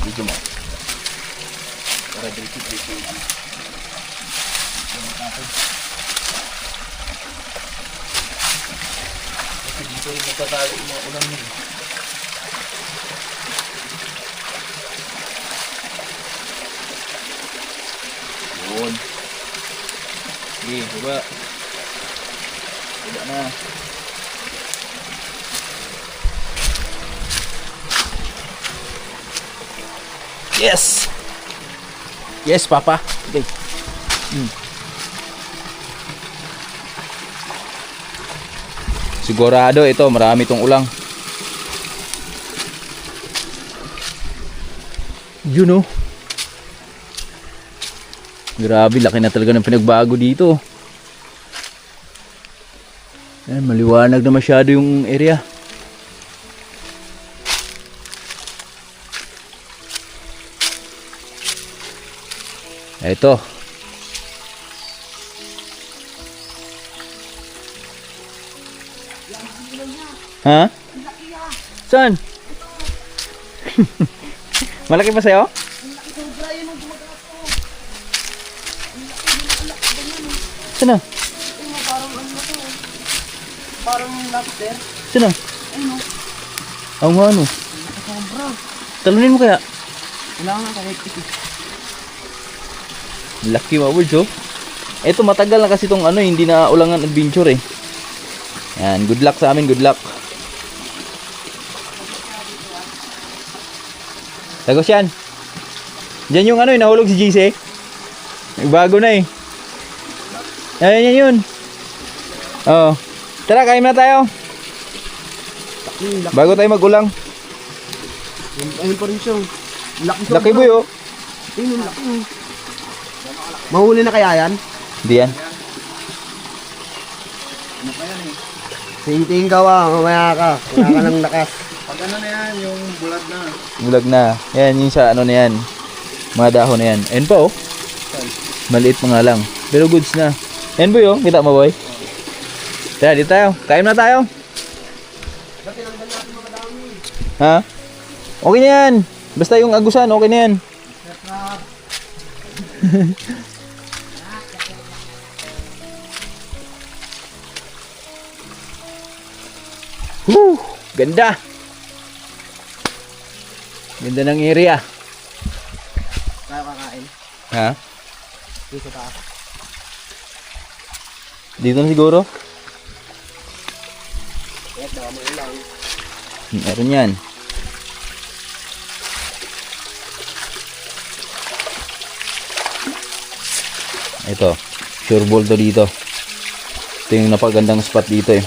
Dito mo. Para dito. Kasi dito rin magtatago yung mga ulan nyo. Yun. Sige, baba. Baba na. Yes! Yes, Papa. Okay. Sigurado ito, marami itong ulang. Yun oh. Grabe, laki na talaga ng pinagbago dito. Ayan, maliwanag na masyado yung area. Ito. Ha? Saan? Malaki pa sa'yo? Saan na? Parang lobster. Saan na? Ang ano? Talunin mo kaya? Kailangan ka kahit ito. Lucky mga birds oh. Ito matagal na kasi itong ano, hindi na ulangan adventure eh. Yan, good luck sa amin, good luck. Tagos yan. Diyan yung ano, nahulog si GC. Bago na eh. Ayan yan yun. Oo. Tara, kain na tayo. Bago tayo magulang. Ayun pa rin siya. Laki boy oh. Ayun, ang laki. Mahuli na kaya yan? Hindi yan. Tingting ka mamaya ka. Wala ka ng lakas. Pag ano na yan, yung bulag na. Bulag na. Yan, yung sa ano na yan. Mga dahon na yan. Ayun pa oh. Maliit pa nga lang. Pero goods na. Ayun boy oh. Kita mo boy? Tara, dito tayo. Kain na tayo. Ha? Okay na yan. Basta yung agusan, okay na yan. Whew, ganda. Ganda ng area. Tayo kakain. Ha? Dito taas. Dito na siguro? Eto, mo lang. Meron yan. Ito, sure ball to dito. Ito yung napagandang spot dito eh.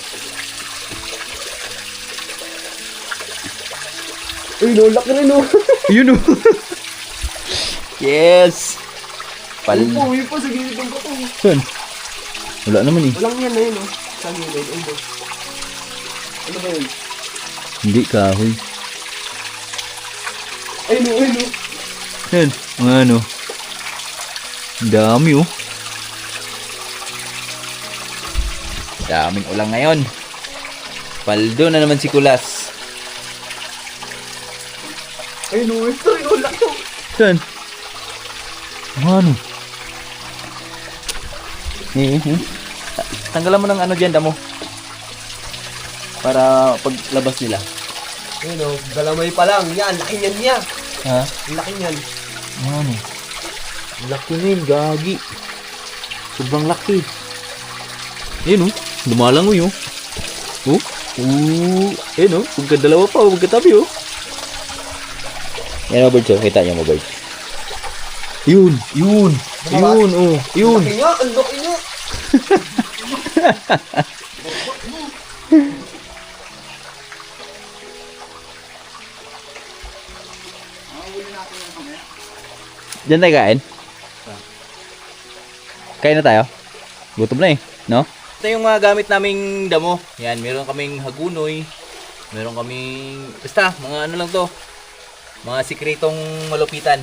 Uy, no, laki rin no. Yun oh. Yes. Uy po, sa gilid ng bato. Saan? Wala naman eh. Walang yan na yun, no? Sa gilid, ayun, no? Ano ba yun? Hindi kahoy. Ayun, no, ayun, no? Yan, mga ano. Ang dami oh. Daming ulang ngayon. Paldo na naman si Kulas. Ayun, no, ito, ayun, laki to. Saan? Ano? Tanggalan mo ng ano dyan, damo. Para paglabas nila. Ayun, no, galamay pa lang. Yan, laki niyan niya. Ha? Ang laki niyan. Ano? Laki ngayon, gagi. Sobrang laki. Ayun oh, lumalangoy oh. Oh? Ayun oh, pagkadalawa pa, pagkatabi oh. Yan mga birds oh, kita niyo mga birds. Yun, yun, yun oh, yun. Ang laki niya, ang laki niya. Diyan tayo kain? Kain na tayo? Gutom na eh, no? Ito yung mga gamit naming damo. Yan, meron kaming hagunoy. Meron kaming, basta, mga ano lang to. Mga sikretong malupitan.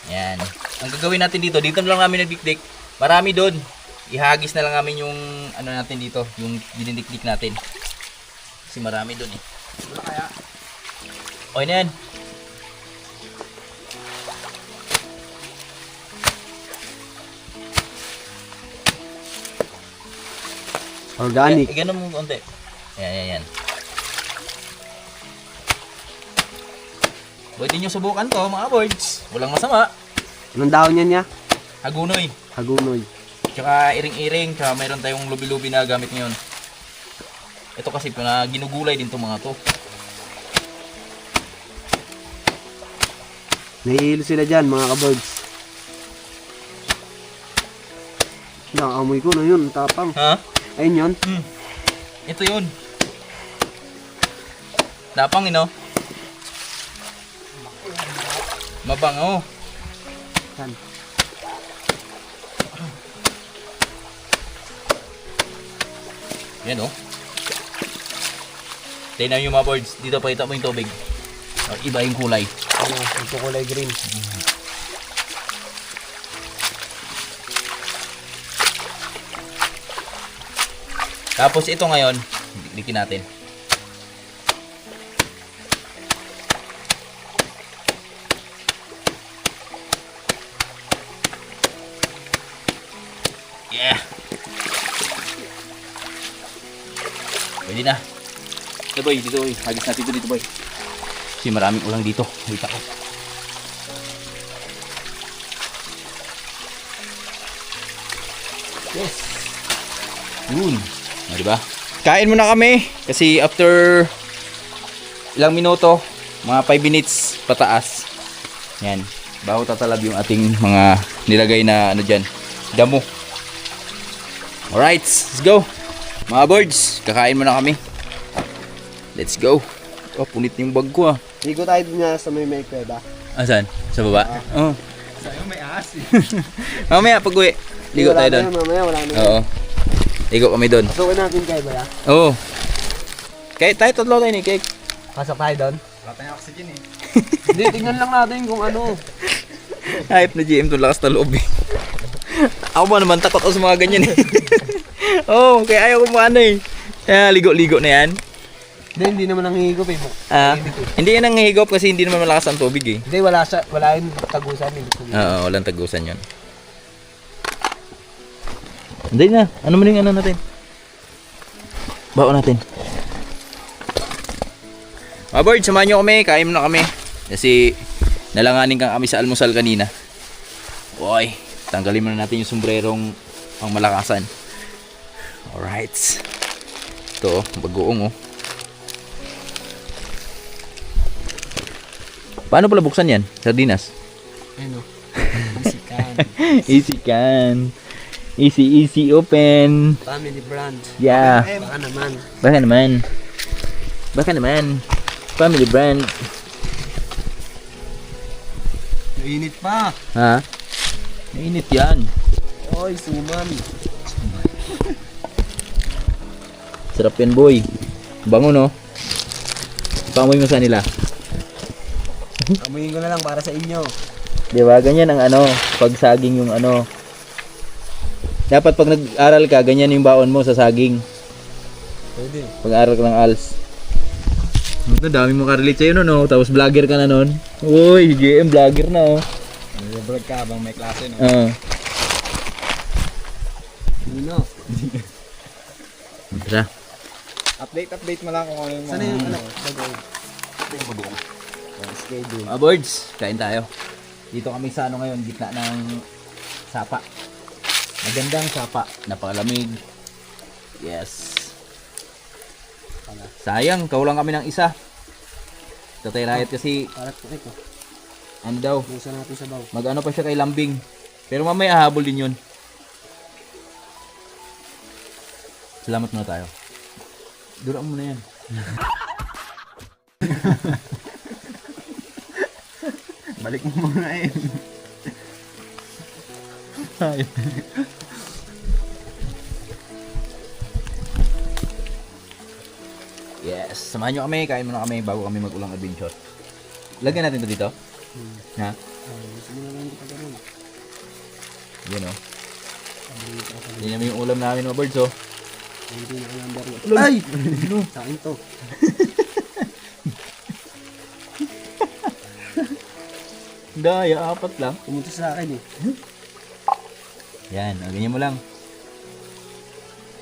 Yan. Ang gagawin natin dito, dito lang namin nagdikdik. Marami doon. Ihagis na lang namin yung ano natin dito, yung dinidikdik natin. Kasi marami doon eh. Okay na yan. Organic. Ganun mo konti. Yan. Pwede nyo subukan to mga birds. Walang masama. Anong dahon niya niya? Hagunoy. Hagunoy. Tsaka iring-iring. Tsaka mayroon tayong lubi-lubi na gamit ngayon. Ito kasi na ginugulay din to mga to. Nahihilo sila dyan, mga ka-birds. Nakaamoy ko na yun, tapang. Ha? Ayun yun. Ito yun. Dapang ino. Mabango. Yan. Yan oh. Tingnan yung mga birds. Dito pakita mo yung tubig. Iba yung kulay. Ano, ito kulay green. Tapos ito ngayon, dikdikin natin. Yeah. Pwede na. Ito boy, dito boy. Hagis natin dito boy. Kasi maraming ulang dito. Kita ko. Yes. Yun. O, diba? Kain muna kami kasi after ilang minuto, mga 5 minutes pataas. Yan. Bago tatalab yung ating mga nilagay na ano dyan, damo. Alright, let's go. Mga birds, kakain muna kami. Let's go. Oh, punit yung bag ko ah. Ligo tayo dun nga sa may kuweba. Asan? Sa baba? Oo. Sa'yo may ahas eh. Mamaya pag uwi, ligo Wala tayo na doon. yun, mamaya wala na yun. Oo. Ligo kami doon. Pasukin natin kay Baya. Oo. Kahit tayo tatlo tayo ni Cake. Pasok tayo doon. Wala tayong oxygen eh. Hindi, tingnan lang natin kung ano. Hype na GM to, lakas na loob eh. Ako ba naman takot ako sa mga ganyan eh. Oo, kaya ayaw ko maano eh. Kaya ligo-ligo na yan. Hindi naman nangihigop eh. Ah, hindi yan ang higop kasi hindi naman malakas ang tubig eh. Hindi, wala yung tagusan. Oo, walang tagusan yun. Hindi na. Ano man yung ano natin? Baon natin. Mga board, samahan nyo kami. Kain muna kami. Kasi nalanganin kang kami sa almusal kanina. Boy, tanggalin muna natin yung sombrerong pang malakasan. Alright. Ito, bagoong oh. Paano pala buksan yan? Sardinas? Ano? Isikan. Easy can. Easy open. Family brand. Yeah. Baka naman. Baka naman. Baka naman. Family brand. Mainit pa. Ha? Mainit yan. Oy, suman. Sarap yan boy. Bango no? Pamoy mo sa nila. Amuyin ko na lang para sa inyo. Diba? Ganyan ang ano. Pag saging yung ano. Dapat pag nag-aral ka, ganyan yung baon mo sa saging. Pwede. Pag-aral ka ng ALS. Ito, dami mo ka-relate sa'yo no, no? Tapos vlogger ka na nun. Uy, GM vlogger na oh. Nag-vlog ka habang may klase no? Oo. Nino. Tara. Update mo lang kung ano yung Sana yung mga... bago. Schedule. Mga boards, kain tayo. Dito kami sa ano ngayon, gitna ng sapa. Magandang sapa, napakalamig. Yes. Sayang, kaulang kami ng isa. Tatay Riot kasi, Para po ito. ano daw, Busan natin sa baw. mag-ano pa siya kay Lambing. Pero mamaya hahabol din yun. Salamat muna tayo. Duraan mo na yan. Balik mo muna eh. Yes, samahan nyo kami, kain muna kami bago kami mag-ulang adventure. Lagyan natin to dito. Ha? Gusto mo na lang ito pag ganun. Yun o. Yan naman yung ulam namin mga birds oh. Hindi na number 1. Ay! Sa akin to. Daya, apat lang. Pumunta sa akin eh. Yan, ganyan mo lang.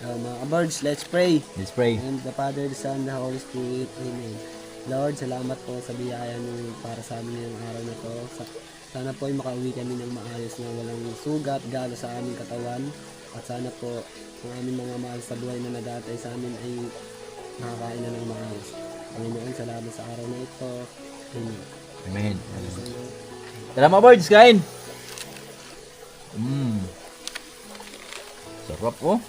Mga birds, let's pray. Let's pray. And the Father, the Son, the Holy Spirit. Amen. Lord, salamat po sa biyaya niyo para sa amin ngayong araw na to. Sana po ay makauwi kami ng maayos na walang sugat, galo sa aming katawan. At sana po ang aming mga mahal sa buhay na nadatay sa amin ay makakain na ng maayos. Panginoon, salamat sa araw na ito. Amen. Amen. Tara mga birds, kain! Sarap oh.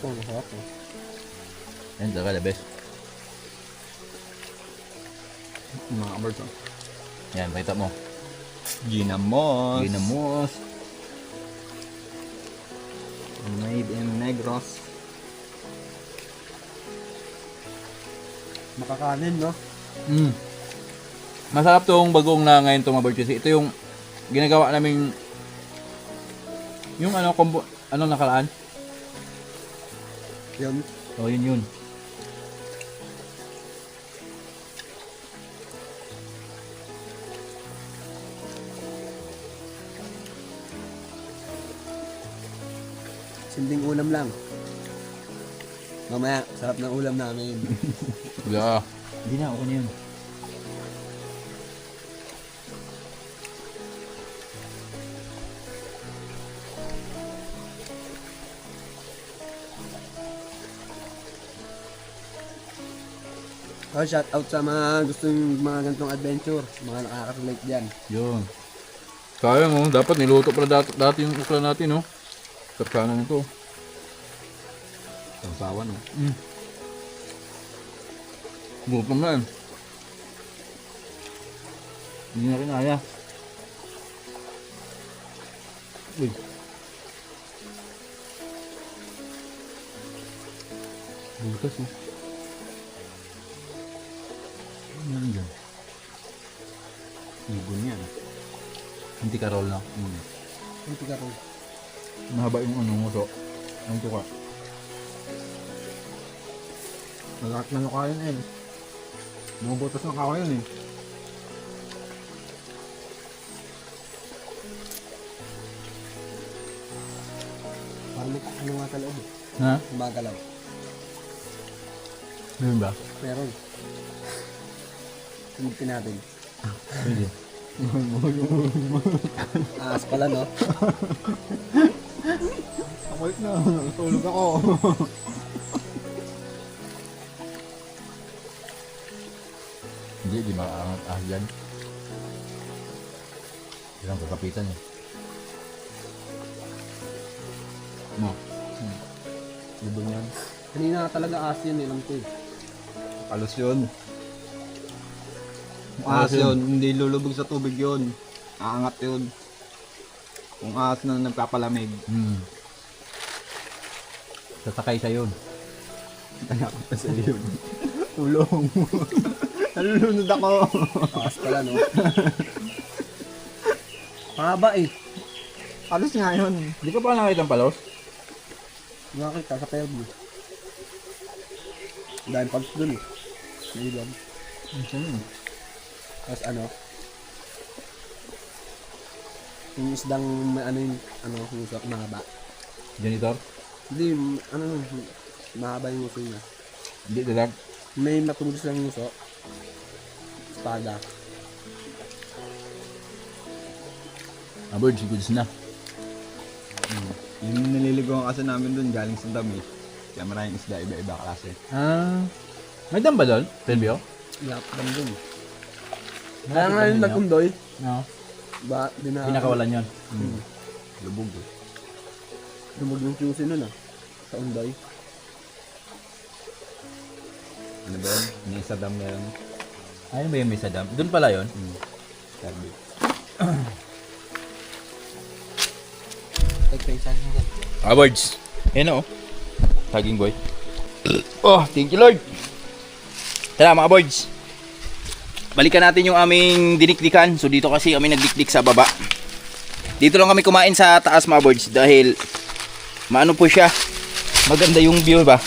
Oh, masarap oh. Yan, talaga the best. Mga birds oh. Yan, pakita mo. Ginamos. Ginamos. Made in Negros. Makakanin, no? Masarap tong bagong na ngayon itong mga birds kasi ito yung ginagawa namin yung ano, ano nakaraan? Yun. Oh, yun. Simpleng ulam lang. Mamaya, sarap ng ulam namin. Yeah. Hindi na, okay na yun. Oh, shout out sa mga gustong mga ganitong adventure, mga nakaka-relate diyan. Yun. Kaya mo, dapat niluto pala dati yung ukla natin, no? Kapsana nito. Sasawa no. Gutom na eh. Hindi na rin kaya. Uy. Bukas oh. Ano yan dyan? Ibon yan. Hindi ka roll na. Hindi ka rin. Mahaba yung ano mo so. Ang tuka. Lahat na naka yun eh. Bumubutas ng kawa yun eh. Parang may ano nga sa loob. Ha? Magalaw. Meron ba? Meron. Tumugtin natin. Pwede. Aas pala, no? Ako'y na. Tulog ako. Hindi, di makaangat ahas dyan. Ilang kakapitan eh. No. Ibon yan. Kanina talaga aas yun, nilang ko eh. Kalos yun. Kung ahas yun, hindi lulubog sa tubig yun. Aangat yun. Kung ahas na nagpapalamig. Sasakay sa yun. Kaya ko pa sa yun. Tulong. Nalulunod ako. Aas pala, no? Mahaba eh. Kalos nga yun. Di ka pa nakita ng palos? Nakakita sa Fairview. Dahil pag dun eh. Nailan. Tapos ano? Yung isdang may ano yung husok, mahaba. Janitor? Hindi, mahaba yung husok niya. Hindi, dalag. May matulis lang yung husok. Espada. Birds, goods na. Yung nililigawan kasi namin dun galing sa dami. Kaya maraming isda, iba-iba klase. May dam ba doon? Pelbio? Yap, dam dun. Kaya nga yung nag-undoy. No. Ba, Pinakawalan yun. Lubog eh. Lumog yung QC nun ah. Sa undoy. Ano ba yun? May isa dam na yun. Ayun ba yung may sa dam? Doon pala yun? Sabi. Tagpaysan mo dyan. Birds. Ayan na oh. Tagging boy. Oh, thank you Lord. Tara mga birds. Balikan natin yung aming dinikdikan. So dito kasi kami nagdikdik sa baba. Dito lang kami kumain sa taas mga birds dahil maano po siya. Maganda yung view ba?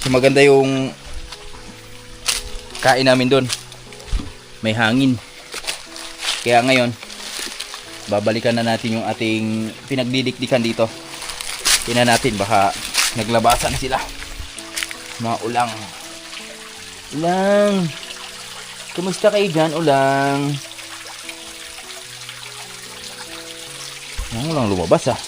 So maganda yung kain namin doon. May hangin. Kaya ngayon babalikan na natin yung ating pinagdidikdikan dito. Tingnan natin baka naglabasan na sila. Mga ulang. Ulang. Kumusta kayo dyan, ulang? Ang ulang lumabas ah.